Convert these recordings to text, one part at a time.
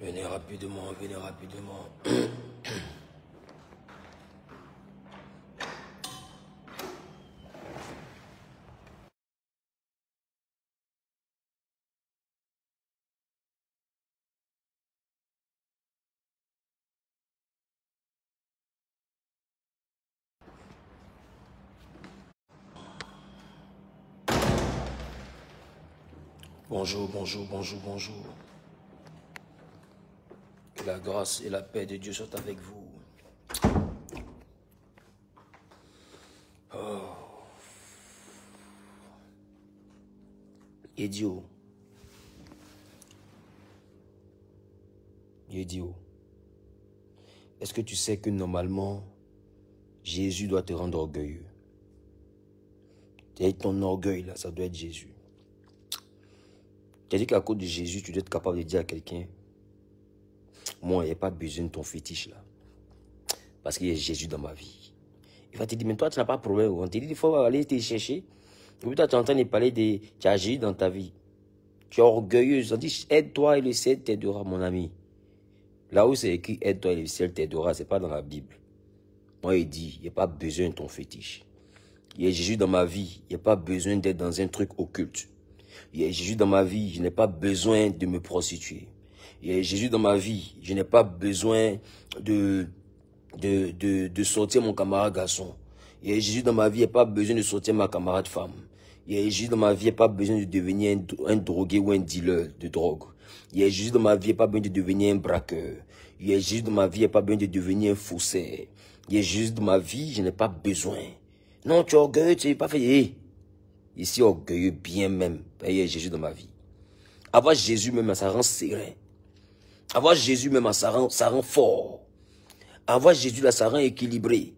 Venez rapidement, venez rapidement. Bonjour, bonjour, bonjour, bonjour. Que la grâce et la paix de Dieu soient avec vous. Oh. Idiot. Idiot. Est-ce que tu sais que normalement, Jésus doit te rendre orgueilleux? Et ton orgueil là, ça doit être Jésus. Tu as dit qu'à cause de Jésus, tu dois être capable de dire à quelqu'un, moi, il n'y a pas besoin de ton fétiche là. Parce qu'il y a Jésus dans ma vie. Il va te dire, mais toi, tu n'as pas de problème. On te dit, il faut aller te chercher. Et puis toi, tu es en train de parler de... Tu as Jésus dans ta vie. Tu es orgueilleuse. On dit, aide-toi et le ciel t'aidera, mon ami. Là où c'est écrit, aide-toi et le ciel t'aidera, ce n'est pas dans la Bible. Moi, il dit, il n'y a pas besoin de ton fétiche. Il y a Jésus dans ma vie. Il n'y a pas besoin d'être dans un truc occulte. Il y a Jésus dans ma vie. Je n'ai pas besoin de me prostituer. Il y a Jésus dans ma vie. Je n'ai pas besoin de sortir mon camarade garçon. Il y a Jésus dans ma vie. Il n'y a pas besoin de sortir ma camarade femme. Il y a Jésus dans ma vie. Il n'y a pas besoin de devenir un drogué ou un dealer de drogue. Il y a Jésus dans ma vie. Il n'y a pas besoin de devenir un braqueur. Il y a Jésus dans ma vie. Il n'y a pas besoin de devenir un faussaire. Il y a Jésus dans ma vie. Je n'ai pas besoin. Non, tu es orgueilleux. Tu n'es pas fait. Hey. Ici, orgueilleux bien même. Il y a Jésus dans ma vie. Avoir Jésus même, ça rend serein. Avoir Jésus même, ça rend fort. Avoir Jésus là, ça rend équilibré.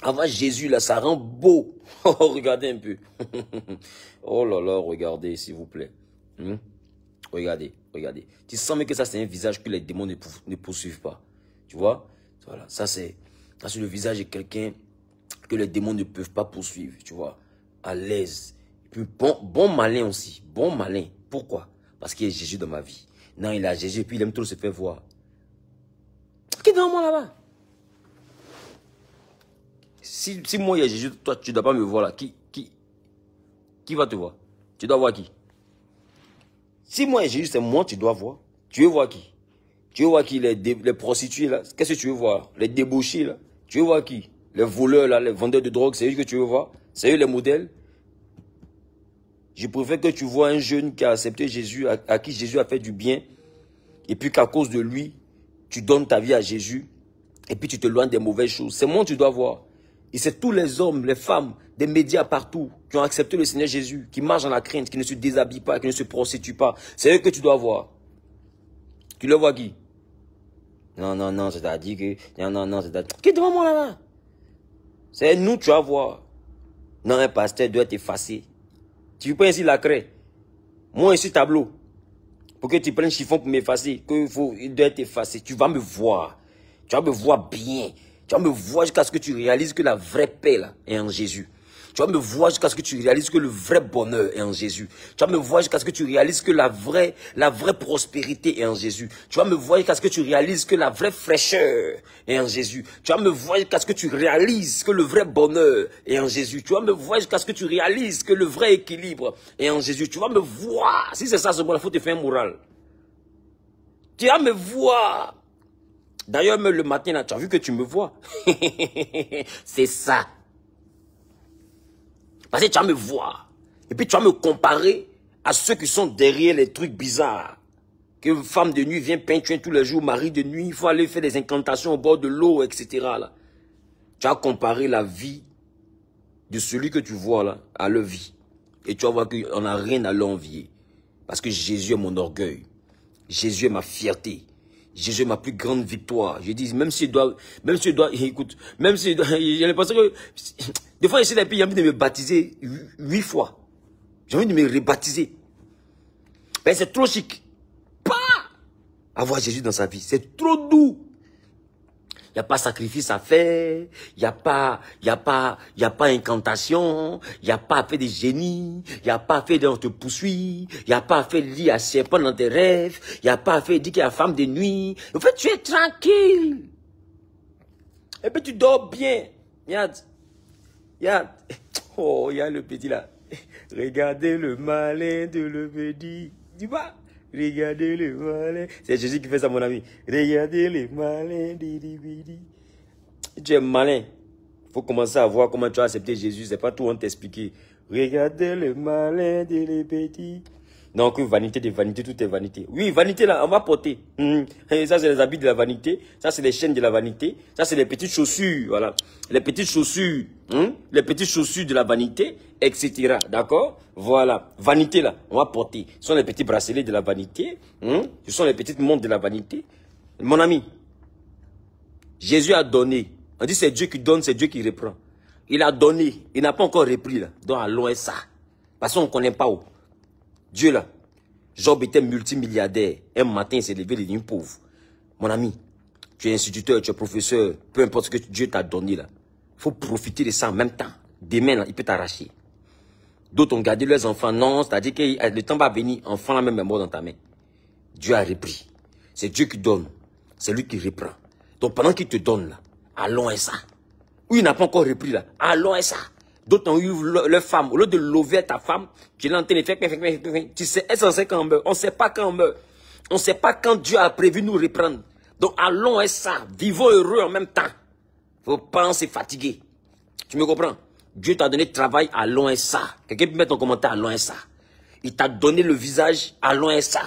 Avoir Jésus là, ça rend beau. Oh, regardez un peu. Oh là là, regardez s'il vous plaît. Regardez, regardez. Tu sens mais que ça c'est un visage que les démons ne poursuivent pas. Tu vois? Voilà, ça c'est le visage de quelqu'un que les démons ne peuvent pas poursuivre. Tu vois? À l'aise. Et puis bon malin aussi. Bon malin. Pourquoi? Parce qu'il y a Jésus dans ma vie. Non, il a Jésus et puis il aime trop se faire voir. Qui est devant moi là-bas? Si moi il y a Jésus, toi tu ne dois pas me voir là. Qui va te voir? Tu dois voir qui? Si moi il y a Jésus, c'est moi tu dois voir. Tu veux voir qui? Tu veux voir qui? Les prostituées là? Qu'est-ce que tu veux voir? Les débauchés là? Tu veux voir qui? Les voleurs là, les vendeurs de drogue, c'est eux que tu veux voir? C'est eux les modèles? Je préfère que tu vois un jeune qui a accepté Jésus, à qui Jésus a fait du bien, et puis qu'à cause de lui, tu donnes ta vie à Jésus, et puis tu te loignes des mauvaises choses. C'est moi que tu dois voir. Et c'est tous les hommes, les femmes, des médias partout, qui ont accepté le Seigneur Jésus, qui marchent dans la crainte, qui ne se déshabillent pas, qui ne se prostituent pas. C'est eux que tu dois voir. Tu le vois qui? Non, non, non, c'est-à-dire que... Non, non, non, c'est-à-dire... Qui est devant moi là-bas? C'est nous que tu vas voir. Non, un pasteur doit être effacé. Tu prends ici la craie. Moi ici tableau. Pour que tu prennes chiffon pour m'effacer. Il doit être effacé. Tu vas me voir. Tu vas me voir bien. Tu vas me voir jusqu'à ce que tu réalises que la vraie paix là, est en Jésus. Tu vas me voir jusqu'à ce que tu réalises que le vrai bonheur est en Jésus. Tu vas me voir jusqu'à ce que tu réalises que la vraie prospérité est en Jésus. Tu vas me voir jusqu'à ce que tu réalises que la vraie fraîcheur est en Jésus. Tu vas me voir jusqu'à ce que tu réalises que le vrai bonheur est en Jésus. Tu vas me voir jusqu'à ce que tu réalises que le vrai équilibre est en Jésus. Tu vas me voir. Si c'est ça, ce moment-là, il faut te faire un moral. Tu vas me voir. D'ailleurs, même le matin, là, tu as vu que tu me vois. C'est ça. Parce que tu vas me voir. Et puis tu vas me comparer à ceux qui sont derrière les trucs bizarres. Qu'une femme de nuit vient peindre tous les jours, mari de nuit, il faut aller faire des incantations au bord de l'eau, etc. Là. Tu vas comparer la vie de celui que tu vois là à leur vie. Et tu vas voir qu'on n'a rien à l'envier. Parce que Jésus est mon orgueil. Jésus est ma fierté. Jésus est ma plus grande victoire. Je dis, même s'il doit, écoute, même s'il doit, j'ai l'impression que, des fois, ici, j'ai envie de me baptiser 8 fois. J'ai envie de me rebaptiser. Mais c'est trop chic. Pas avoir Jésus dans sa vie. C'est trop doux. n'y a pas sacrifice à faire, il n'y a pas incantation, il n'y a pas à faire des génies, il n'y a pas à faire on te poursuit, il n'y a pas à faire lit à serpent dans tes rêves, il n'y a pas à faire dire qu'il y a la femme de nuit. En fait, tu es tranquille. Et puis tu dors bien. Regarde. Oh, il y a le petit là. Regardez le malin de le petit. Tu vois? Regardez le malin. C'est Jésus qui fait ça, mon ami. Regardez le malin de petit. Tu es malin. Il faut commencer à voir comment tu as accepté Jésus. C'est pas tout on t'expliquer. Regardez le malin de le petit. Donc, vanité de vanité, tout est vanité. Oui, vanité là, on va porter. Et ça, c'est les habits de la vanité. Ça, c'est les chaînes de la vanité. Ça, c'est les petites chaussures. Voilà. Les petites chaussures. Les petites chaussures de la vanité, etc. D'accord? Voilà. Vanité là, on va porter. Ce sont les petits bracelets de la vanité. Ce sont les petites montres de la vanité. Mon ami, Jésus a donné. On dit c'est Dieu qui donne, c'est Dieu qui reprend. Il a donné. Il n'a pas encore repris là. Donc, allons ça. Parce qu'on ne connaît pas où. Dieu là, Job était multimilliardaire. Un matin, il s'est levé, il devient pauvre. Mon ami, tu es instituteur, tu es professeur, peu importe ce que Dieu t'a donné là. Il faut profiter de ça en même temps. Demain, là, il peut t'arracher. D'autres ont gardé leurs enfants. Non, c'est-à-dire que le temps va venir, enfant là même est mort dans ta main. Dieu a repris. C'est Dieu qui donne. C'est lui qui reprend. Donc pendant qu'il te donne là, allons et ça. Oui, il n'a pas encore repris là. Allons et ça. D'autres ont eu leur femme. Au lieu de lever ta femme, tu l'as en train de faire. Tu sais, elle sait quand on meurt. On ne sait pas quand on meurt. On ne sait pas quand Dieu a prévu nous reprendre. Donc allons et ça. Vivons heureux en même temps. Il ne faut pas se fatiguer. Tu me comprends? Dieu t'a donné travail, allons et ça. Quelqu'un peut mettre en commentaire, allons et ça. Il t'a donné le visage, allons et ça.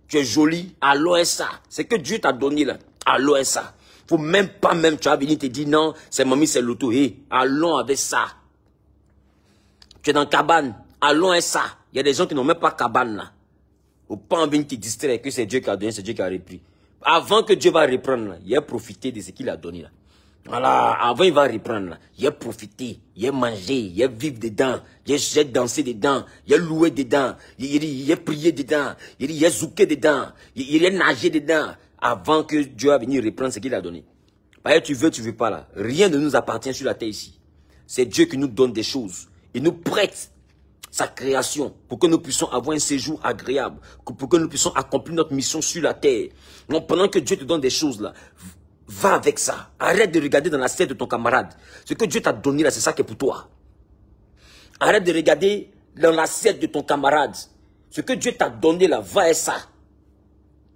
Tu es joli, allons et ça. C'est que Dieu t'a donné là. Allons et ça. Faut même pas tu vas venir te dire non, c'est mamie, c'est l'auto. Hey, allons avec ça. Tu es dans cabane, allons et ça. Il y a des gens qui n'ont même pas cabane là. Faut pas venir te distraire que c'est Dieu qui a donné, c'est Dieu qui a repris. Avant que Dieu va reprendre là, il a profité de ce qu'il a donné là. Voilà, avant il va reprendre là. Il a profité, il a mangé, il a vivre dedans, il a dansé dedans, il a loué dedans, il a prié dedans, il a zouké dedans, il a nagé dedans. Avant que Dieu va venir reprendre ce qu'il a donné. Parce que tu veux pas là. Rien ne nous appartient sur la terre ici. C'est Dieu qui nous donne des choses. Il nous prête sa création pour que nous puissions avoir un séjour agréable, pour que nous puissions accomplir notre mission sur la terre. Donc pendant que Dieu te donne des choses là, va avec ça. Arrête de regarder dans l'assiette de ton camarade. Ce que Dieu t'a donné là, c'est ça qui est pour toi. Arrête de regarder dans l'assiette de ton camarade. Ce que Dieu t'a donné là, va et ça.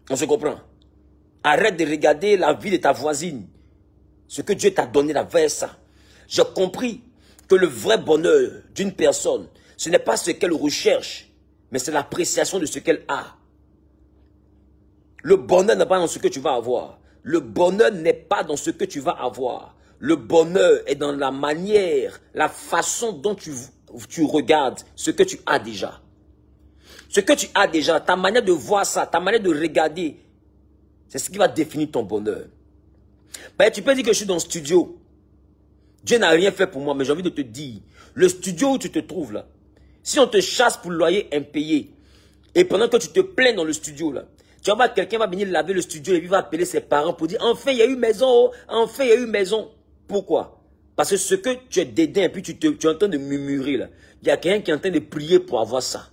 On se comprend? Arrête de regarder la vie de ta voisine. Ce que Dieu t'a donné là, va et ça. J'ai compris que le vrai bonheur d'une personne, ce n'est pas ce qu'elle recherche, mais c'est l'appréciation de ce qu'elle a. Le bonheur n'est pas dans ce que tu vas avoir. Le bonheur n'est pas dans ce que tu vas avoir. Le bonheur est dans la manière, la façon dont tu regardes ce que tu as déjà. Ce que tu as déjà, ta manière de voir ça, ta manière de regarder, c'est ce qui va définir ton bonheur. Ben, tu peux dire que je suis dans le studio. Dieu n'a rien fait pour moi, mais j'ai envie de te dire, le studio où tu te trouves là, si on te chasse pour le loyer impayé, et pendant que tu te plains dans le studio là, tu vas voir quelqu'un va venir laver le studio et il va appeler ses parents pour dire, enfin il y a eu maison, oh, enfin il y a eu maison. Pourquoi? Parce que ce que tu es dédain et puis tu es en train de murmurer là, il y a quelqu'un qui est en train de prier pour avoir ça.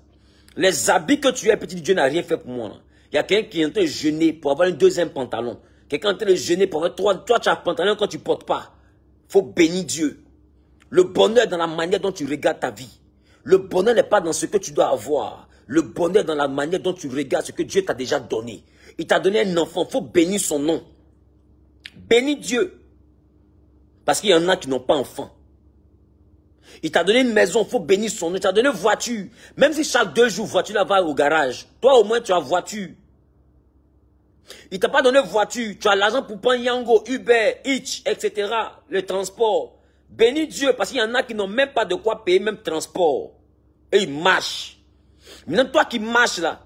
Les habits que tu as, petit Dieu n'a rien fait pour moi là. Il y a quelqu'un qui est en train de jeûner pour avoir un deuxième pantalon. Quelqu'un est en train de jeûner pour avoir toi tu as un pantalon quand tu ne portes pas. Il faut bénir Dieu. Le bonheur est dans la manière dont tu regardes ta vie. Le bonheur n'est pas dans ce que tu dois avoir. Le bonheur est dans la manière dont tu regardes ce que Dieu t'a déjà donné. Il t'a donné un enfant, il faut bénir son nom. Bénis Dieu. Parce qu'il y en a qui n'ont pas enfant. Il t'a donné une maison, il faut bénir son nom. Il t'a donné une voiture. Même si chaque 2 jours, voiture là va au garage. Toi au moins tu as voiture. Il t'a pas donné voiture. Tu as l'argent pour prendre Yango, Uber, Hitch, etc. Le transport. Bénis Dieu parce qu'il y en a qui n'ont même pas de quoi payer même transport. Et ils marchent. Maintenant toi qui marches là.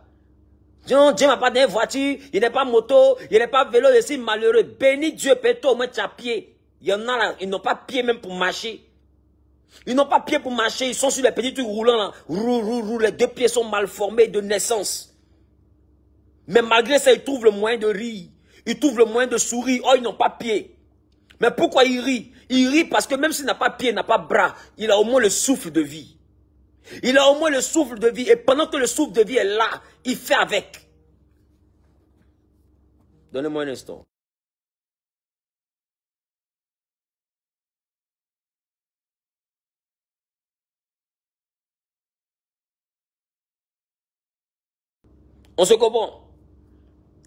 Dieu m'a pas donné voiture, il n'est pas moto, il n'est pas vélo, je suis malheureux. Bénis Dieu, toi au moins tu as pied. Il y en a là, ils n'ont pas pied même pour marcher. Ils n'ont pas pied pour marcher, ils sont sur les petits trucs roulants là. Les 2 pieds sont mal formés de naissance. Mais malgré ça, ils trouvent le moyen de rire. Ils trouvent le moyen de sourire. Oh, ils n'ont pas pied. Mais pourquoi il rit? Il rit parce que même s'il n'a pas pied, n'a pas bras, il a au moins le souffle de vie. Il a au moins le souffle de vie. Et pendant que le souffle de vie est là, il fait avec. Donnez-moi un instant. On se comprend.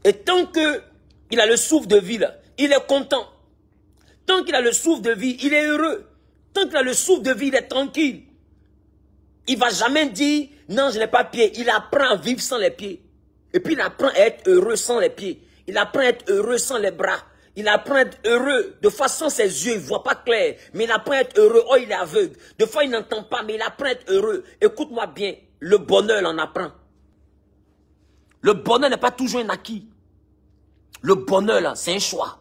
Et tant qu'il a le souffle de vie là, il est content. Tant qu'il a le souffle de vie, il est heureux. Tant qu'il a le souffle de vie, il est tranquille. Il ne va jamais dire, non, je n'ai pas de pied. Il apprend à vivre sans les pieds. Et puis il apprend à être heureux sans les pieds. Il apprend à être heureux sans les bras. Il apprend à être heureux. De fois sans ses yeux, il ne voit pas clair. Mais il apprend à être heureux. Oh, il est aveugle. De fois, il n'entend pas, mais il apprend à être heureux. Écoute-moi bien, le bonheur, il en apprend. Le bonheur n'est pas toujours un acquis. Le bonheur, là, c'est un choix.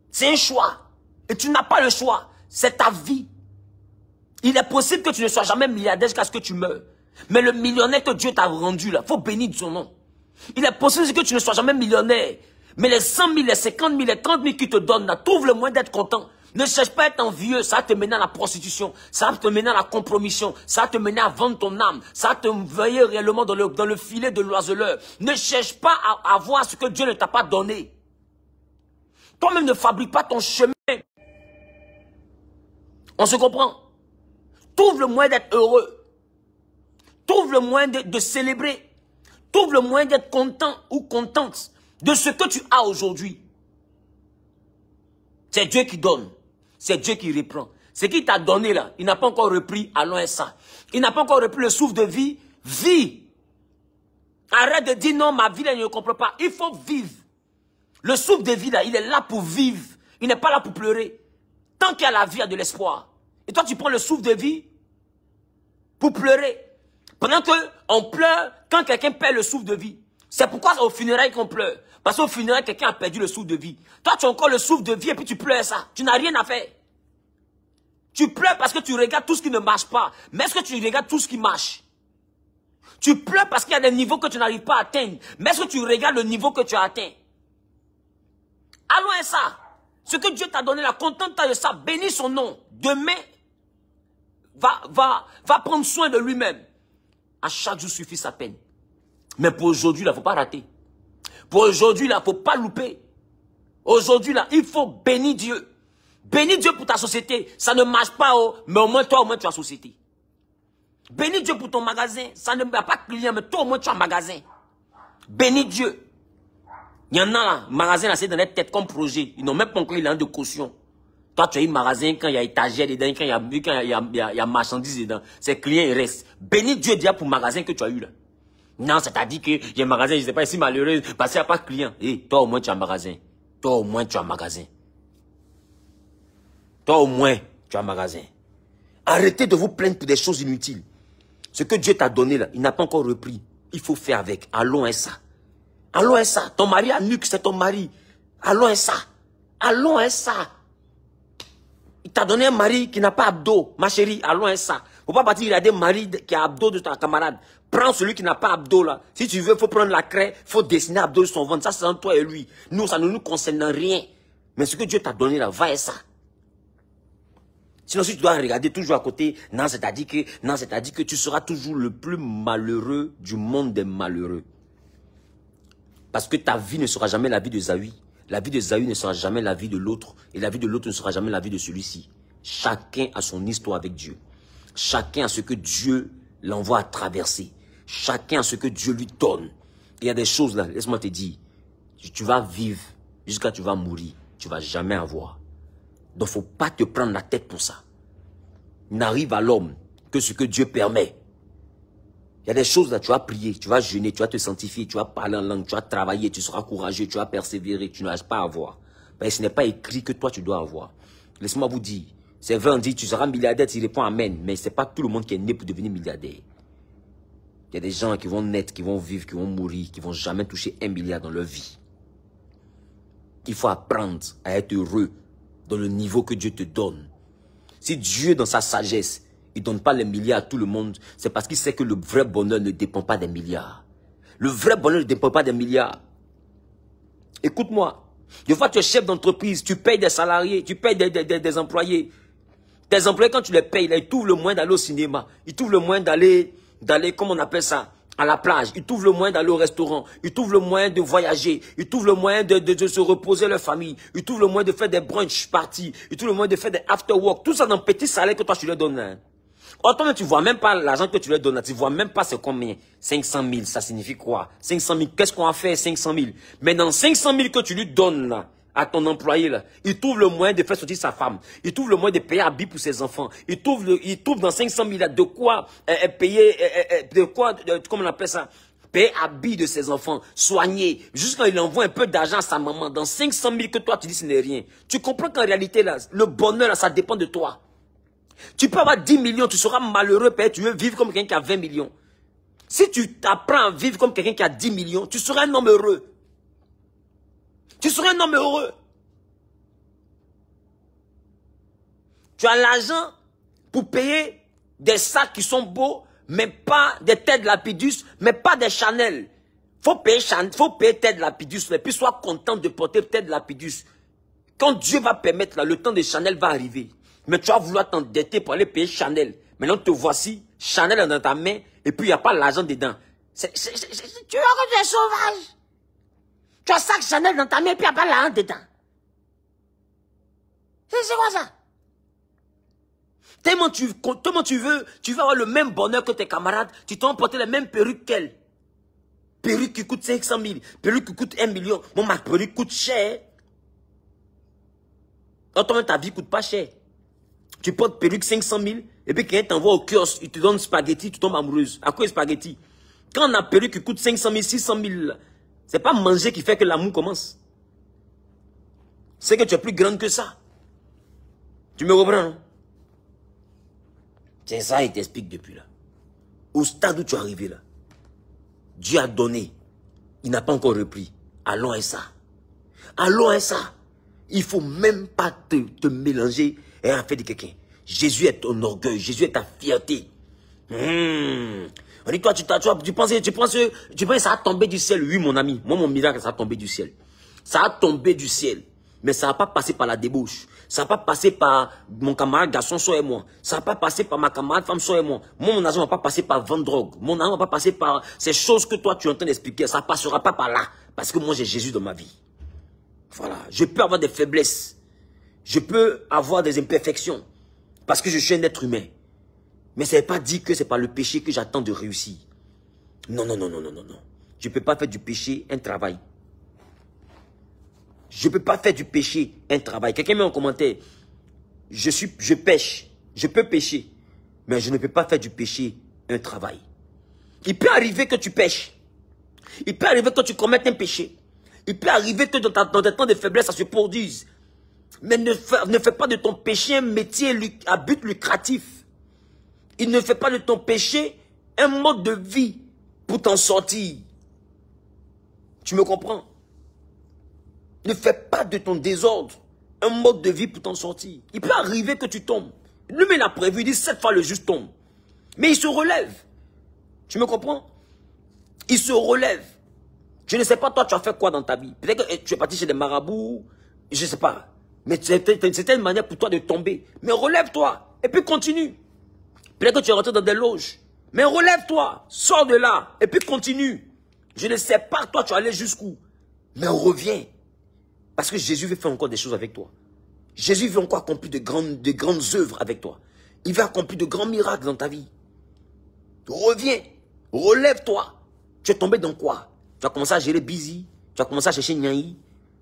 C'est un choix. Et tu n'as pas le choix. C'est ta vie. Il est possible que tu ne sois jamais milliardaire jusqu'à ce que tu meurs. Mais le millionnaire que Dieu t'a rendu, là, il faut bénir son nom. Il est possible que tu ne sois jamais millionnaire. Mais les 100 000, les 50 000, les 30 000 qui te donnent, là, trouve le moyen d'être content. Ne cherche pas à être envieux, ça va te mener à la prostitution, ça va te mener à la compromission, ça va te mener à vendre ton âme, ça va te veiller réellement dans le filet de l'oiseleur. Ne cherche pas à avoir ce que Dieu ne t'a pas donné. Toi-même ne fabrique pas ton chemin. On se comprend? Trouve le moyen d'être heureux. Trouve le moyen de célébrer. Trouve le moyen d'être content ou contente de ce que tu as aujourd'hui. C'est Dieu qui donne. C'est Dieu qui reprend. Ce qu'il t'a donné là, il n'a pas encore repris, allons et ça. Il n'a pas encore repris le souffle de vie. Vis. Arrête de dire non, ma vie là, je ne comprends pas. Il faut vivre. Le souffle de vie là, il est là pour vivre. Il n'est pas là pour pleurer. Tant qu'il y a la vie, il y a de l'espoir. Et toi, tu prends le souffle de vie pour pleurer. Pendant qu'on pleure quand quelqu'un perd le souffle de vie. C'est pourquoi au funérailles qu'on pleure. Parce qu'au funérailles, quelqu'un a perdu le souffle de vie. Toi, tu as encore le souffle de vie et puis tu pleures ça. Tu n'as rien à faire. Tu pleures parce que tu regardes tout ce qui ne marche pas. Mais est-ce que tu regardes tout ce qui marche? Tu pleures parce qu'il y a des niveaux que tu n'arrives pas à atteindre. Mais est-ce que tu regardes le niveau que tu as atteint? Allons à ça. Ce que Dieu t'a donné, la contente-toi de ça. Bénis son nom. Demain, va prendre soin de lui-même. À chaque jour suffit sa peine. Mais pour aujourd'hui, il ne faut pas rater. Pour aujourd'hui, il ne faut pas louper. Aujourd'hui, là, il faut bénir Dieu. Bénis Dieu pour ta société. Ça ne marche pas, oh, mais au moins, toi, au moins, tu as société. Bénis Dieu pour ton magasin. Ça ne va pas de client, mais toi, au moins, tu as un magasin. Bénis Dieu. Il y en a là, magasin là, c'est dans les têtes comme projet. Ils n'ont même pas encore eu de caution. Toi, tu as eu magasin quand il y a étagère dedans, quand il y a marchandises dedans. Ces clients, ils restent. Bénis Dieu déjà pour le magasin que tu as eu là. Non, c'est-à-dire que j'ai un magasin, je ne sais pas, ici malheureux, parce qu'il n'y a pas de clients. Et toi, au moins, tu as un magasin. Toi, au moins, tu as un magasin. Toi, au moins, tu as un magasin. Arrêtez de vous plaindre pour des choses inutiles. Ce que Dieu t'a donné là, il n'a pas encore repris. Il faut faire avec. Allons à ça. Allons à ça. Ton mari a nuque, c'est ton mari. Allons à ça. Allons à ça. Il t'a donné un mari qui n'a pas abdos. Ma chérie, allons à ça. Faut pas partir, il y a des maris qui ont abdos de ta camarade. Prends celui qui n'a pas abdos là. Si tu veux, il faut prendre la craie, il faut dessiner abdos sur son ventre. Ça, c'est entre toi et lui. Nous, ça ne nous concerne rien. Mais ce que Dieu t'a donné là, va à ça. Sinon, si tu dois regarder toujours à côté, non, c'est-à-dire que tu seras toujours le plus malheureux du monde des malheureux. Parce que ta vie ne sera jamais la vie de Zawi. La vie de Zawi ne sera jamais la vie de l'autre. Et la vie de l'autre ne sera jamais la vie de celui-ci. Chacun a son histoire avec Dieu. Chacun a ce que Dieu l'envoie à traverser. Chacun a ce que Dieu lui donne. Il y a des choses là, laisse-moi te dire. Tu vas vivre jusqu'à tu vas mourir. Tu ne vas jamais avoir. Donc, il ne faut pas te prendre la tête pour ça. Il n'arrive à l'homme que ce que Dieu permet. Il y a des choses là, tu vas prier, tu vas jeûner, tu vas te sanctifier, tu vas parler en langue, tu vas travailler, tu seras courageux, tu vas persévérer, tu n'arrives pas à avoir. Mais ce n'est pas écrit que toi tu dois avoir. Laisse-moi vous dire, c'est vrai, on dit tu seras milliardaire, tu réponds amen, mais ce n'est pas tout le monde qui est né pour devenir milliardaire. Il y a des gens qui vont naître, qui vont vivre, qui vont mourir, qui ne vont jamais toucher 1 milliard dans leur vie. Il faut apprendre à être heureux dans le niveau que Dieu te donne. Si Dieu, dans sa sagesse, il ne donne pas les milliards à tout le monde, c'est parce qu'il sait que le vrai bonheur ne dépend pas des milliards. Le vrai bonheur ne dépend pas des milliards. Écoute-moi, Des fois, tu es chef d'entreprise, tu payes des salariés, tu payes des employés. Tes employés, quand tu les payes, là, ils trouvent le moyen d'aller au cinéma. Ils trouvent le moyen d'aller, comment on appelle ça, à la plage. Ils trouvent le moyen d'aller au restaurant. Ils trouvent le moyen de voyager. Ils trouvent le moyen de se reposer leur famille. Ils trouvent le moyen de faire des brunch parties. Ils trouvent le moyen de faire des after work. Tout ça dans le petit salaire que toi, tu leur donnes. Hein. Autant, tu vois même pas l'argent que tu leur donnes. Tu vois même pas c'est combien. 500 000, ça signifie quoi? 500 000, qu'est-ce qu'on a fait 500 000? Mais dans 500 000 que tu lui donnes là, à ton employé là, il trouve le moyen de faire sortir sa femme. Il trouve le moyen de payer habit pour ses enfants. Il trouve dans 500 000 là de quoi payer, comment on appelle ça? Payer habit de ses enfants, soigner. Juste quand il envoie un peu d'argent à sa maman, dans 500 000 que toi tu dis ce n'est rien. Tu comprends qu'en réalité là, le bonheur là, ça dépend de toi. Tu peux avoir 10 millions, tu seras malheureux, peut-être tu veux vivre comme quelqu'un qui a 20 millions. Si tu t'apprends à vivre comme quelqu'un qui a 10 millions, tu seras un homme heureux. Tu seras un homme heureux. Tu as l'argent pour payer des sacs qui sont beaux, mais pas des têtes lapidus, mais pas des Chanel. Faut payer tête lapidus, et puis sois content de porter tête lapidus. Quand Dieu va permettre, là, le temps de Chanel va arriver. Mais tu vas vouloir t'endetter pour aller payer Chanel. Maintenant, te voici, Chanel est dans ta main, et puis il n'y a pas l'argent dedans. Tu vois que tu es sauvage. Tu as sac Chanel dans ta main, et puis il n'y a pas l'argent dedans. C'est quoi ça? Tellement tu veux avoir le même bonheur que tes camarades, tu t'en porter les mêmes perruques qu'elles. Perruque qui coûte 500 000, perruque qui coûte 1 million. Moi, ma perruque coûte cher. Autrement, ta vie coûte pas cher. Tu portes perruque 500 000, et puis quelqu'un t'envoie au kiosque, il te donne spaghetti, tu tombes amoureuse. À quoi est spaghetti? Quand on a perruque qui coûte 500 000, 600 000, c'est pas manger qui fait que l'amour commence. C'est que tu es plus grande que ça. Tu me comprends, non? C'est ça, il t'explique depuis là. Au stade où tu es arrivé là, Dieu a donné, il n'a pas encore repris. Allons à ça. Allons à ça. Il ne faut même pas te mélanger et en fait de quelqu'un. Jésus est ton orgueil, Jésus est ta fierté. On dit, toi, tu penses que ça a tombé du ciel? Oui, mon ami. Moi, mon miracle, ça a tombé du ciel. Ça a tombé du ciel. Mais ça n'a pas passé par la débauche. Ça n'a pas passé par mon camarade garçon, soit et moi. Ça n'a pas passé par ma camarade femme, soit et moi. Moi, mon argent ne va pas passer par vendre drogue. Mon argent ne va pas passer par ces choses que toi, tu es en train d'expliquer. Ça ne passera pas par là. Parce que moi, j'ai Jésus dans ma vie. Voilà. Je peux avoir des faiblesses. Je peux avoir des imperfections. Parce que je suis un être humain. Mais ça ne veut pas dire que c'est par le péché que j'attends de réussir. Non, non, non, non, non, non, non. Je ne peux pas faire du péché un travail. Je ne peux pas faire du péché un travail. Quelqu'un met en commentaire, je pêche, je peux pécher, mais je ne peux pas faire du péché un travail. Il peut arriver que tu pêches. Il peut arriver que tu commettes un péché. Il peut arriver que dans tes temps de faiblesse, ça se produise. Mais ne fais pas de ton péché un métier à but lucratif. Il ne fait pas de ton péché un mode de vie pour t'en sortir. Tu me comprends? Ne fais pas de ton désordre un mode de vie pour t'en sortir. Il peut arriver que tu tombes. Lui-même l'a prévu, il dit 7 fois le juste tombe. Mais il se relève. Tu me comprends? Il se relève. Je ne sais pas, toi, tu as fait quoi dans ta vie? Peut-être que tu es parti chez des marabouts, je ne sais pas. Mais c'était une manière pour toi de tomber. Mais relève-toi et puis continue. Peut-être que tu es rentré dans des loges. Mais relève-toi, sors de là et puis continue. Je ne sais pas, toi, tu es allé jusqu'où. Mais reviens. Parce que Jésus veut faire encore des choses avec toi. Jésus veut encore accomplir de grandes œuvres avec toi. Il veut accomplir de grands miracles dans ta vie. Reviens, relève-toi. Tu es tombé dans quoi? Tu as commencé à gérer busy. Tu as commencé à chercher Nyaï.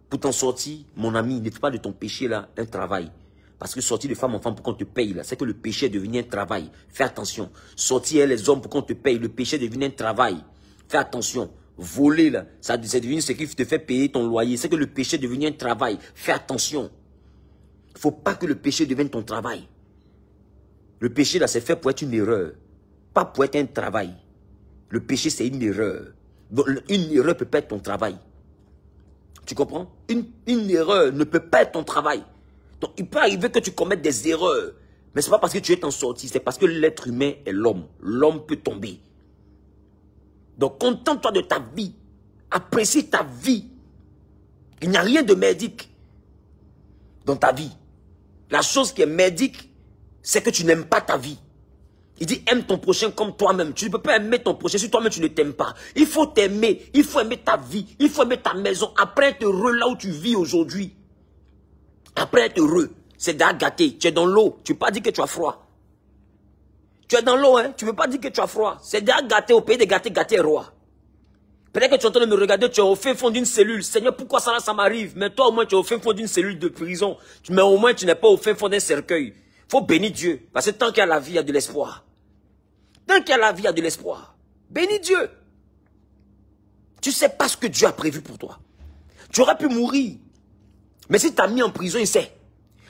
Pour t'en sortir, mon ami, ne fais pas de ton péché là un travail. Parce que sortir de femme en femme pour qu'on te paye là, c'est que le péché est devenu un travail. Fais attention. Sortir les hommes pour qu'on te paye, le péché est devenu un travail. Fais attention. Voler là, c'est devenu ce qui te fait payer ton loyer. C'est que le péché est devenu un travail. Fais attention. Il ne faut pas que le péché devienne ton travail. Le péché là, c'est fait pour être une erreur. Pas pour être un travail. Le péché, c'est une erreur. Donc, une erreur peut pas être ton travail. Tu comprends? Une erreur ne peut pas être ton travail. Donc, il peut arriver que tu commettes des erreurs. Mais ce n'est pas parce que tu es en sortie. C'est parce que l'être humain est l'homme. L'homme peut tomber. Donc, contente-toi de ta vie. Apprécie ta vie. Il n'y a rien de merdique dans ta vie. La chose qui est merdique, c'est que tu n'aimes pas ta vie. Il dit, aime ton prochain comme toi-même. Tu ne peux pas aimer ton prochain si toi-même tu ne t'aimes pas. Il faut t'aimer, il faut aimer ta vie, il faut aimer ta maison. Après être heureux là où tu vis aujourd'hui. Après être heureux, c'est d'être gâté. Tu es dans l'eau, tu ne peux pas dire que tu as froid. Tu es dans l'eau, hein, tu ne peux pas dire que tu as froid. C'est d'être gâté au pays des gâtés, gâté roi. Peut-être que tu es en train de me regarder, tu es au fin fond d'une cellule. Seigneur, pourquoi ça m'arrive? Mais toi au moins tu es au fin fond d'une cellule de prison. Mais au moins tu n'es pas au fin fond d'un cercueil. Il faut bénir Dieu. Parce que tant qu'il y a la vie, il y a de l'espoir. Tant qu'il y a la vie, il y a de l'espoir. Bénis Dieu. Tu ne sais pas ce que Dieu a prévu pour toi. Tu aurais pu mourir. Mais si tu as mis en prison, il sait.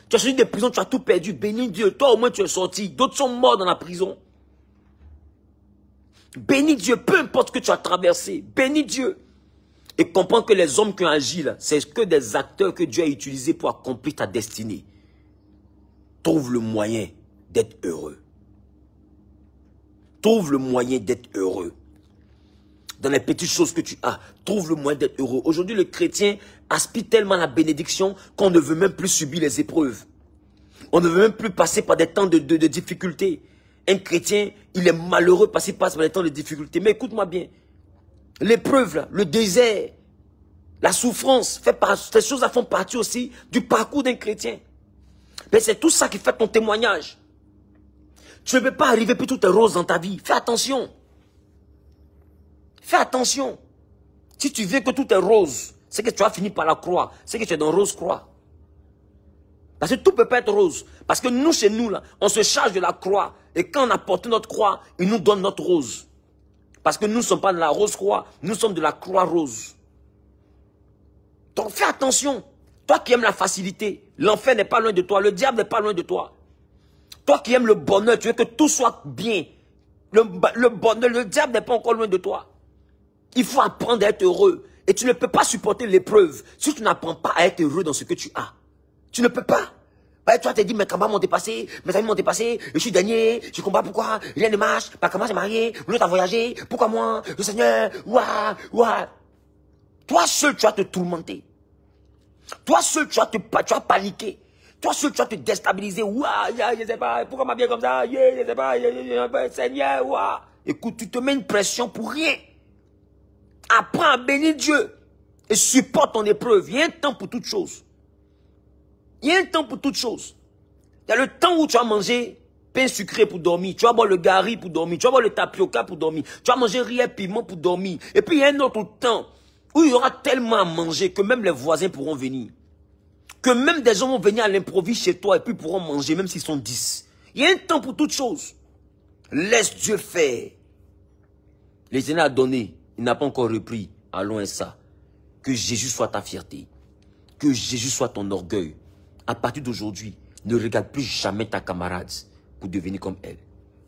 Tu as sorti de prison, tu as tout perdu. Bénis Dieu. Toi, au moins, tu es sorti. D'autres sont morts dans la prison. Bénis Dieu. Peu importe ce que tu as traversé. Bénis Dieu. Et comprends que les hommes qui ont agi là, c'est que des acteurs que Dieu a utilisés pour accomplir ta destinée. Trouve le moyen d'être heureux. Trouve le moyen d'être heureux. Dans les petites choses que tu as, trouve le moyen d'être heureux. Aujourd'hui, le chrétien aspire tellement à la bénédiction qu'on ne veut même plus subir les épreuves. On ne veut même plus passer par des temps de difficultés. Un chrétien, il est malheureux parce qu'il passe par des temps de difficultés. Mais écoute-moi bien. L'épreuve, le désert, la souffrance, ces choses font partie aussi du parcours d'un chrétien. Mais c'est tout ça qui fait ton témoignage. Tu ne peux pas arriver puis tout est rose dans ta vie. Fais attention. Fais attention. Si tu veux que tout est rose, c'est que tu as fini par la croix. C'est que tu es dans rose croix. Parce que tout ne peut pas être rose. Parce que nous, chez nous, là, on se charge de la croix. Et quand on a porté notre croix, il nous donne notre rose. Parce que nous ne sommes pas de la rose croix, nous sommes de la croix rose. Donc fais attention. Toi qui aimes la facilité, l'enfer n'est pas loin de toi, le diable n'est pas loin de toi. Toi qui aimes le bonheur, tu veux que tout soit bien. Le bonheur, le diable n'est pas encore loin de toi. Il faut apprendre à être heureux. Et tu ne peux pas supporter l'épreuve si tu n'apprends pas à être heureux dans ce que tu as. Tu ne peux pas. Bah, toi, tu te dis, mes camarades m'ont dépassé, mes amis m'ont dépassé, je suis dernier, je comprends pourquoi, rien ne marche, ma camarade s'est mariée, l'autre a voyagé, pourquoi moi, le Seigneur, ouah. Toi seul, tu vas te tourmenter. Toi seul, tu vas paniquer. Toi seul, tu vas te déstabiliser. Ouah, je ne sais pas, pourquoi m'a bien comme ça, je ne sais pas, Seigneur, ouah. Écoute, tu te mets une pression pour rien. Apprends à bénir Dieu et supporte ton épreuve. Il y a un temps pour toute chose. Il y a un temps pour toute chose. Il y a le temps où tu vas manger pain sucré pour dormir. Tu vas boire le gari pour dormir. Tu vas boire le tapioca pour dormir. Tu vas manger riz et piment pour dormir. Et puis il y a un autre temps où il y aura tellement à manger que même les voisins pourront venir. Que même des gens vont venir à l'improviste chez toi et puis pourront manger même s'ils sont 10. Il y a un temps pour toute chose. Laisse Dieu faire. L'Éternel a donné. Il n'a pas encore repris. Allons à ça. Que Jésus soit ta fierté. Que Jésus soit ton orgueil. À partir d'aujourd'hui, ne regarde plus jamais ta camarade pour devenir comme elle.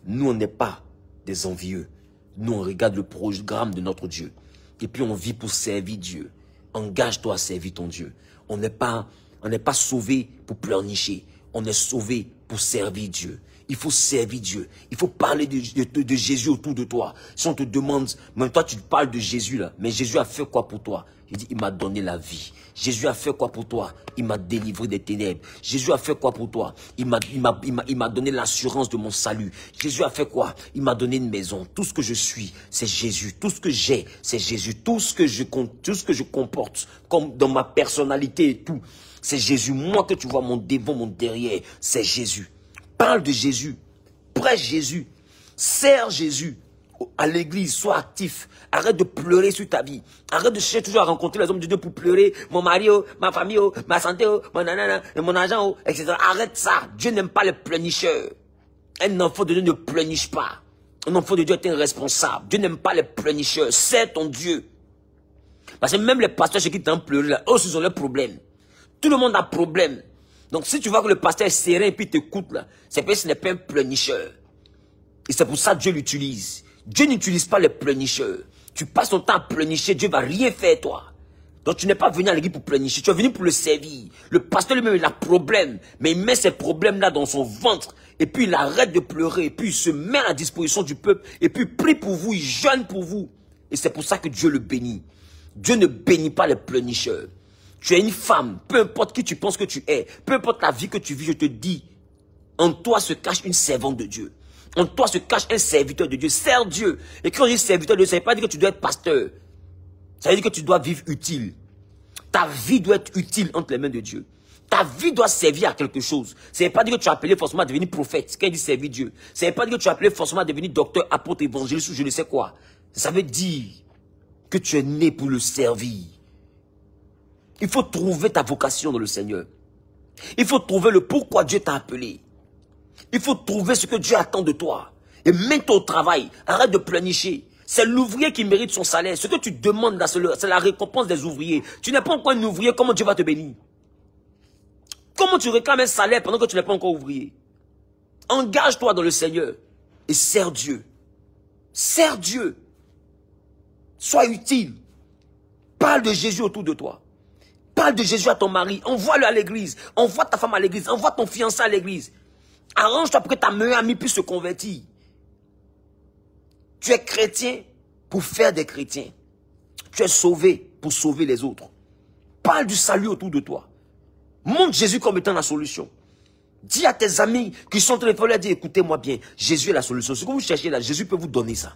Nous, on n'est pas des envieux. Nous, on regarde le programme de notre Dieu. Et puis, on vit pour servir Dieu. Engage-toi à servir ton Dieu. On n'est pas sauvé pour pleurnicher. On est sauvé pour servir Dieu. Il faut servir Dieu. Il faut parler de Jésus autour de toi. Si on te demande, même toi tu parles de Jésus là, mais Jésus a fait quoi pour toi? Il dit, il m'a donné la vie. Jésus a fait quoi pour toi? Il m'a délivré des ténèbres. Jésus a fait quoi pour toi? Il m'a donné l'assurance de mon salut. Jésus a fait quoi? Il m'a donné une maison. Tout ce que je suis, c'est Jésus. Tout ce que j'ai, c'est Jésus. Tout ce que je comporte, comme dans ma personnalité et tout, c'est Jésus. Moi que tu vois, mon devant, mon derrière, c'est Jésus. Parle de Jésus, prêche Jésus, sers Jésus à l'église, sois actif, arrête de pleurer sur ta vie, arrête de chercher toujours à rencontrer les hommes de Dieu pour pleurer, mon mari, ma famille, ma santé, mon argent, etc. Arrête ça, Dieu n'aime pas les pleurnicheurs. Un enfant de Dieu ne pleurniche pas, un enfant de Dieu est un responsable, Dieu n'aime pas les pleurnicheurs, sers ton Dieu. Parce que même les pasteurs chez qui t'en pleurer là, eux ils ont leurs problèmes, tout le monde a problème. Donc si tu vois que le pasteur est serein et puis t'écoute là, c'est parce que ce n'est pas un pleurnicheur. Et c'est pour ça que Dieu l'utilise. Dieu n'utilise pas les pleurnicheurs. Tu passes ton temps à pleurnicher, Dieu ne va rien faire toi. Donc tu n'es pas venu à l'église pour pleurnicher, tu es venu pour le servir. Le pasteur lui-même il a problème, mais il met ces problèmes là dans son ventre. Et puis il arrête de pleurer, et puis il se met à la disposition du peuple, et puis il prie pour vous, il jeûne pour vous. Et c'est pour ça que Dieu le bénit. Dieu ne bénit pas les pleurnicheurs. Tu es une femme, peu importe qui tu penses que tu es, peu importe la vie que tu vis, je te dis, en toi se cache une servante de Dieu. En toi se cache un serviteur de Dieu. Sers Dieu. Et quand je dis serviteur de Dieu, ça ne veut pas dire que tu dois être pasteur. Ça veut dire que tu dois vivre utile. Ta vie doit être utile entre les mains de Dieu. Ta vie doit servir à quelque chose. Ça ne veut pas dire que tu es appelé forcément à devenir prophète. Quand il dit servir Dieu, ça ne veut pas dire que tu es appelé forcément à devenir docteur, apôtre, évangéliste ou je ne sais quoi. Ça veut dire que tu es né pour le servir. Il faut trouver ta vocation dans le Seigneur. Il faut trouver le pourquoi Dieu t'a appelé. Il faut trouver ce que Dieu attend de toi. Et mets-toi au travail. Arrête de pleurnicher. C'est l'ouvrier qui mérite son salaire. Ce que tu demandes là, c'est la récompense des ouvriers. Tu n'es pas encore un ouvrier, comment Dieu va te bénir? Comment tu réclames un salaire pendant que tu n'es pas encore ouvrier? Engage-toi dans le Seigneur et sers Dieu. Sers Dieu. Sois utile. Parle de Jésus autour de toi. Parle de Jésus à ton mari. Envoie-le à l'église. Envoie ta femme à l'église. Envoie ton fiancé à l'église. Arrange-toi pour que ta meilleure amie puisse se convertir. Tu es chrétien pour faire des chrétiens. Tu es sauvé pour sauver les autres. Parle du salut autour de toi. Montre Jésus comme étant la solution. Dis à tes amis qui sont très forts, dis écoutez-moi bien, Jésus est la solution. Ce que vous cherchez là, Jésus peut vous donner ça.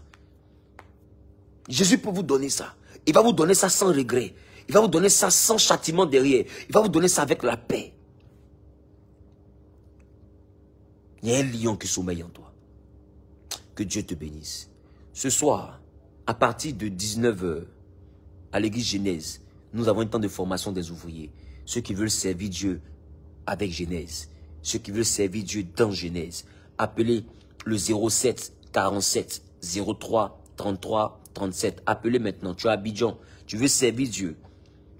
Jésus peut vous donner ça. Il va vous donner ça sans regret. Il va vous donner ça sans châtiment derrière. Il va vous donner ça avec la paix. Il y a un lion qui sommeille en toi. Que Dieu te bénisse. Ce soir, à partir de 19 h, à l'église Genèse, nous avons un temps de formation des ouvriers. Ceux qui veulent servir Dieu avec Genèse. Ceux qui veulent servir Dieu dans Genèse. Appelez le 07 47 03 33 37. Appelez maintenant. Tu es à Abidjan. Tu veux servir Dieu.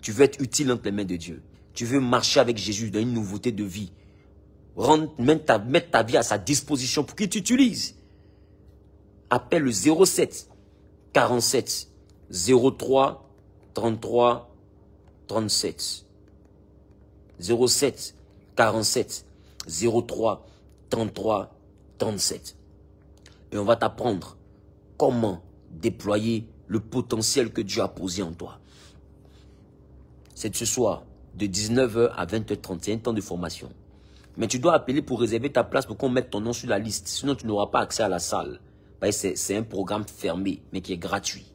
Tu veux être utile entre les mains de Dieu. Tu veux marcher avec Jésus dans une nouveauté de vie. Mettre ta vie à sa disposition pour qu'il t'utilise. Appelle le 07 47 03 33 37. 07 47 03 33 37. Et on va t'apprendre comment déployer le potentiel que Dieu a posé en toi. C'est ce soir, de 19 h à 20 h 30, c'est un temps de formation. Mais tu dois appeler pour réserver ta place pour qu'on mette ton nom sur la liste. Sinon, tu n'auras pas accès à la salle. C'est un programme fermé, mais qui est gratuit.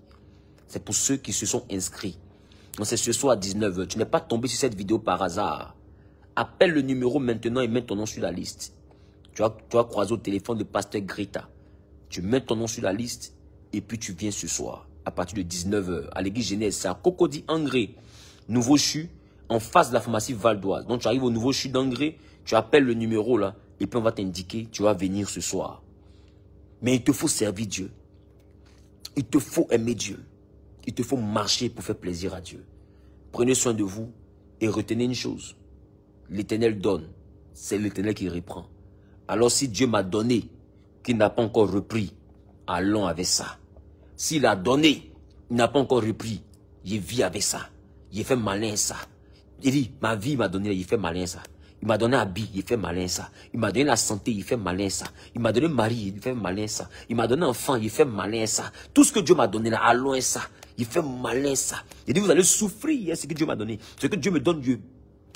C'est pour ceux qui se sont inscrits. Donc c'est ce soir à 19 h. Tu n'es pas tombé sur cette vidéo par hasard. Appelle le numéro maintenant et mets ton nom sur la liste. Tu vas croiser au téléphone le pasteur Greta. Tu mets ton nom sur la liste et puis tu viens ce soir à partir de 19 h à l'église Genèse. C'est à Cocody Angré, Nouveau CHU, en face de la pharmacie Val d'Oise. Donc tu arrives au Nouveau CHU d'Angré, tu appelles le numéro là et puis on va t'indiquer, tu vas venir ce soir. Mais il te faut servir Dieu. Il te faut aimer Dieu. Il te faut marcher pour faire plaisir à Dieu. Prenez soin de vous et retenez une chose. L'Éternel donne, c'est l'Éternel qui reprend. Alors si Dieu m'a donné, qu'il n'a pas encore repris, allons avec ça. S'il a donné, il n'a pas encore repris, je vis avec ça. Il fait malin ça. Il dit, ma vie m'a donné, il fait malin ça. Il m'a donné un habit, il fait malin ça. Il m'a donné la santé, il fait malin ça. Il m'a donné mari, il fait malin ça. Il m'a donné enfant, il fait malin ça. Tout ce que Dieu m'a donné là, allons ça. Il fait malin ça. Il dit, vous allez souffrir, ce que Dieu m'a donné. Ce que Dieu me donne, Dieu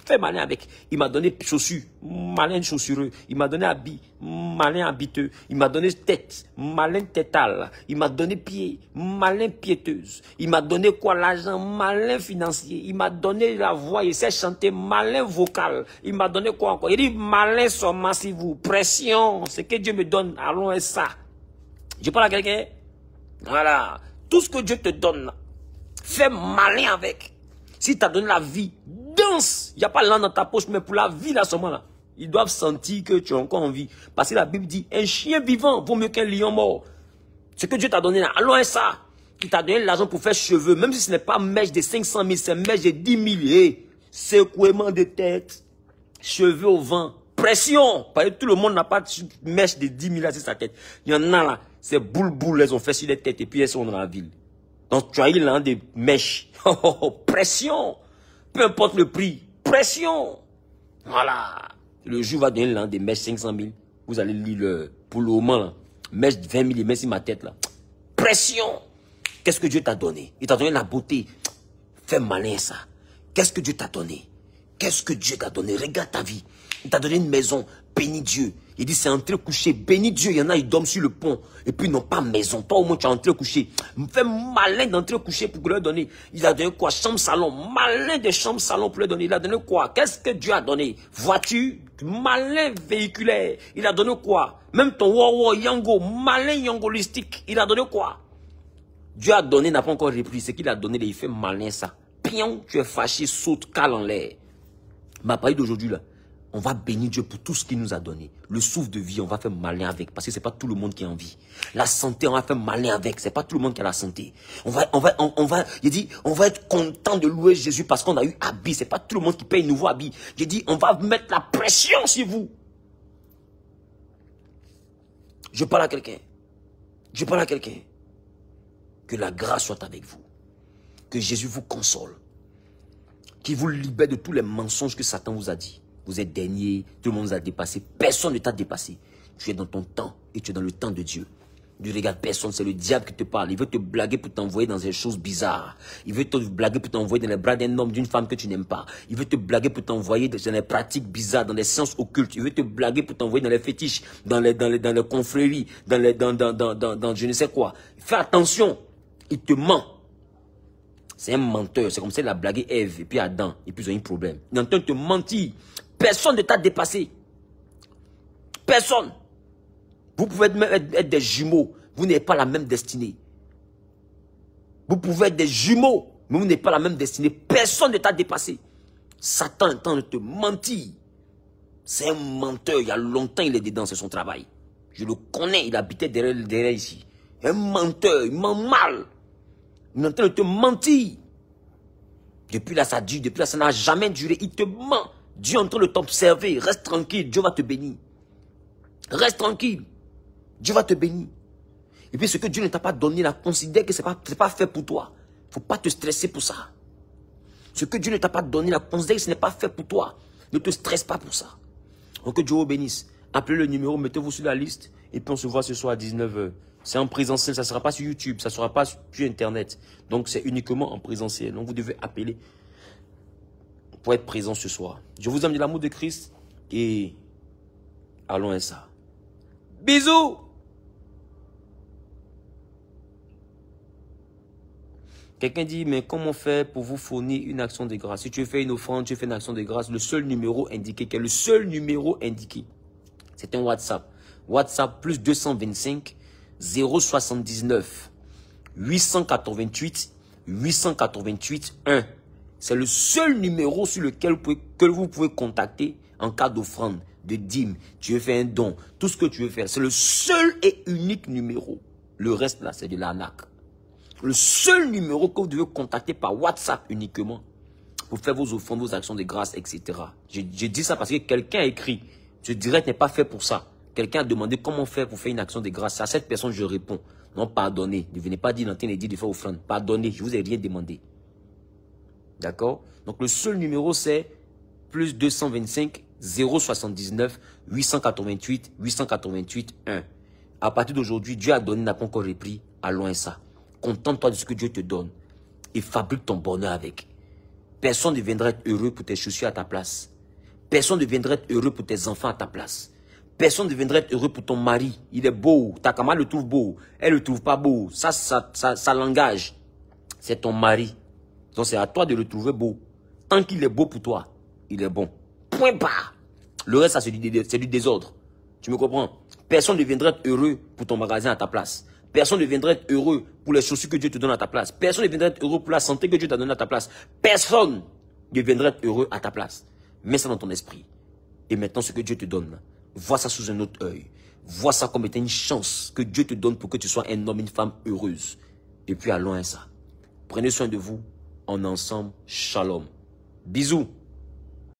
fait malin avec. Il m'a donné chaussures, malin chaussureux. Il m'a donné habit, malin habiteux. Il m'a donné tête, malin tétale. Il m'a donné pied, malin piéteuse. Il m'a donné quoi? L'argent, malin financier. Il m'a donné la voix, il sait chanter, malin vocal. Il m'a donné quoi encore? Il dit malin seulement si vous. Pression, ce que Dieu me donne, allons et ça. Je parle à quelqu'un? Voilà. Tout ce que Dieu te donne, fais malin avec. Si tu as donné la vie, danse. Il n'y a pas l'âne dans ta poche, mais pour la vie là seulement là. Ils doivent sentir que tu es encore en vie. Parce que la Bible dit, un chien vivant vaut mieux qu'un lion mort. Ce que Dieu t'a donné là, allons à ça. Il t'a donné l'argent pour faire cheveux, même si ce n'est pas mèche de 500 000, c'est mèche de 10 000. Hey, secouement de tête, cheveux au vent, pression. Parce que tout le monde n'a pas de mèche de 10 000 là sur sa tête. Il y en a là, c'est boule-boule, elles ont fait sur les têtes et puis elles sont dans la ville. Donc tu as eu l'un des mèches. Pression. Peu importe le prix. Pression. Voilà. Le jour va donner l'un des mèches 500 000. Vous allez lire pour le moment là. Mèche 20 000 et mèche sur ma tête là. Pression. Qu'est-ce que Dieu t'a donné? Il t'a donné la beauté. Fais malin ça. Qu'est-ce que Dieu t'a donné? Qu'est-ce que Dieu t'a donné? Regarde ta vie. Il t'a donné une maison. Bénis Dieu. Il dit, c'est entré coucher. Bénis Dieu. Il y en a, ils dorment sur le pont. Et puis, ils n'ont pas maison. Toi, au moins, tu es entré coucher. Fais malin d'entrer coucher pour leur donner. Il a donné quoi? Chambre, salon. Malin de chambre, salon pour leur donner. Il a donné quoi? Qu'est-ce que Dieu a donné? Voiture. Malin véhiculaire. Il a donné quoi? Même ton wow yango. Malin yangolistique. Il a donné quoi? Dieu a donné, n'a pas encore repris. Ce qu'il a donné, il fait malin ça. Pion, tu es fâché, saute, cale en l'air. Ma parole d'aujourd'hui là, on va bénir Dieu pour tout ce qu'il nous a donné. Le souffle de vie, on va faire malin avec, parce que c'est pas tout le monde qui a envie. La santé, on va faire malin avec, c'est pas tout le monde qui a la santé. Il dit, on va être content de louer Jésus parce qu'on a eu habit. C'est pas tout le monde qui paye un nouveau habit. J'ai dit, on va mettre la pression sur vous. Je parle à quelqu'un. Je parle à quelqu'un. Que la grâce soit avec vous. Que Jésus vous console. Qu'il vous libère de tous les mensonges que Satan vous a dit. Vous êtes dernier, tout le monde vous a dépassé. Personne ne t'a dépassé. Tu es dans ton temps et tu es dans le temps de Dieu. Ne regarde personne, c'est le diable qui te parle. Il veut te blaguer pour t'envoyer dans des choses bizarres. Il veut te blaguer pour t'envoyer dans les bras d'un homme, d'une femme que tu n'aimes pas. Il veut te blaguer pour t'envoyer dans les pratiques bizarres, dans les sciences occultes. Il veut te blaguer pour t'envoyer dans les fétiches, dans les confréries, dans je ne sais quoi. Fais attention, il te ment. C'est un menteur. C'est comme ça qu'il a blagué Ève et puis Adam. Et puis ils ont eu un problème. Il est en train de te mentir. Personne ne t'a dépassé. Personne. Vous pouvez être des jumeaux. Vous n'avez pas la même destinée. Vous pouvez être des jumeaux. Mais vous n'avez pas la même destinée. Personne ne t'a dépassé. Satan est en train de te mentir. C'est un menteur. Il y a longtemps, il est dedans. C'est son travail. Je le connais. Il habitait derrière ici. Un menteur. Il ment mal. Il est en train de te mentir. Depuis là, ça dure. Depuis là, ça n'a jamais duré. Il te ment. Dieu est en train de t'observer. Reste tranquille. Dieu va te bénir. Reste tranquille. Dieu va te bénir. Et puis ce que Dieu ne t'a pas donné, là, considère que ce n'est pas fait pour toi. Il ne faut pas te stresser pour ça. Ce que Dieu ne t'a pas donné, là, considère que ce n'est pas fait pour toi. Ne te stresse pas pour ça. Donc que Dieu vous bénisse. Appelez le numéro, mettez-vous sur la liste. Et puis on se voit ce soir à 19 h. C'est en présentiel, ça ne sera pas sur YouTube, ça ne sera pas sur Internet. Donc c'est uniquement en présentiel. Donc vous devez appeler pour être présent ce soir. Je vous aime de l'amour de Christ et allons à ça. Bisous! Quelqu'un dit, mais comment faire pour vous fournir une action de grâce? Si tu fais une offrande, tu fais une action de grâce, le seul numéro indiqué, qui est le seul numéro indiqué, c'est un WhatsApp. WhatsApp plus 225 079 888 888 1. C'est le seul numéro sur lequel vous pouvez contacter en cas d'offrande, de dîme. Tu veux faire un don, tout ce que tu veux faire. C'est le seul et unique numéro. Le reste là, c'est de l'arnaque. Le seul numéro que vous devez contacter par WhatsApp uniquement pour faire vos offrandes, vos actions de grâce, etc. Je dis ça parce que quelqu'un a écrit. Ce direct n'est pas fait pour ça. Quelqu'un a demandé comment faire pour faire une action de grâce. À cette personne, je réponds. Non, pardonnez. Ne venez pas dire, Nantin et dit de faire offrande. Pardonnez, je ne vous ai rien demandé. D'accord? Donc le seul numéro, c'est plus 225 079 888 888 1. À partir d'aujourd'hui, Dieu a donné, n'a pas encore repris. Allons à ça. Contente-toi de ce que Dieu te donne et fabrique ton bonheur avec. Personne ne viendra être heureux pour tes chaussures à ta place. Personne ne viendra être heureux pour tes enfants à ta place. Personne ne viendra être heureux pour ton mari. Il est beau. Ta camarade le trouve beau. Elle ne le trouve pas beau. Ça langage. C'est ton mari. Donc c'est à toi de le trouver beau. Tant qu'il est beau pour toi, il est bon. Point barre. Le reste, ça c'est du désordre. Tu me comprends? Personne ne viendra être heureux pour ton magasin à ta place. Personne ne viendra être heureux pour les chaussures que Dieu te donne à ta place. Personne ne viendra être heureux pour la santé que Dieu t'a donnée à ta place. Personne ne viendra être heureux à ta place. Mets ça dans ton esprit. Et maintenant, ce que Dieu te donne, vois ça sous un autre œil. Vois ça comme étant une chance que Dieu te donne pour que tu sois un homme, une femme heureuse. Et puis allons à ça. Prenez soin de vous. On est ensemble. Shalom. Bisous.